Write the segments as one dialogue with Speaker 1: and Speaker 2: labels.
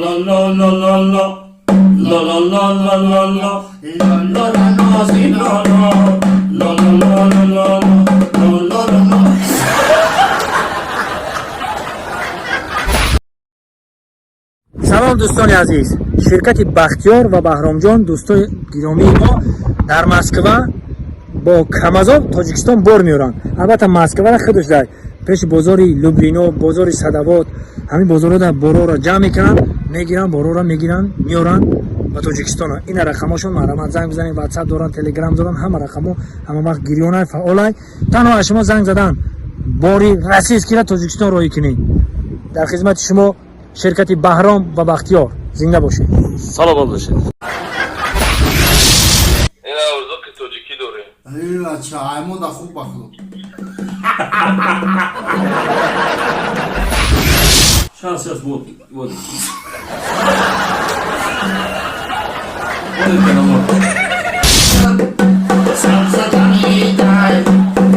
Speaker 1: la la la la la. La la la la la la. La la la la si la la. La la la la la la. La la la la.
Speaker 2: سلام دوستان عزیز، شرکت بختیار و بهرامجان دوستان گرامی ما در مسکو با کمازاب تاجیکستان بار میارن. البته مسکو را خودش در پیش بازاری لوبلینو، بازاری صدوات، همین بازارها در بارا را جمع میکنن، میگیرن بارا را میگیرن میارن و تاجیکستان. این رقماشون مرا زنگ بزنید، واتساپ دارن، تلگرام دارن، همه رقمو همه وقت گریونه فعالای. تنها شما زنگ زدن باری رسید که تاجیکستان روی کنید. در خدمت شما شرکت بهرام و بختیار. زنده باشید.
Speaker 1: سلام باشید.
Speaker 3: این اوضاع که تاجیکی داره.
Speaker 4: ایلا چایمو دا خوب بخلو.
Speaker 1: Сейчас вот. Вот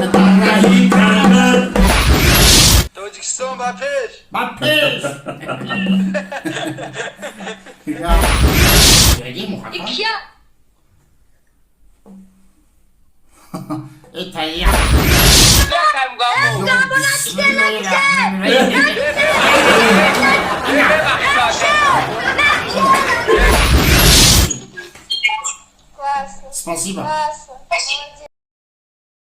Speaker 1: это оно.
Speaker 3: تاجیکستان با پیش.
Speaker 4: Бапеш!
Speaker 5: İkiye.
Speaker 4: Это я.
Speaker 3: Yakam gambo.
Speaker 5: Классно.
Speaker 4: Спасибо.
Speaker 5: Классно.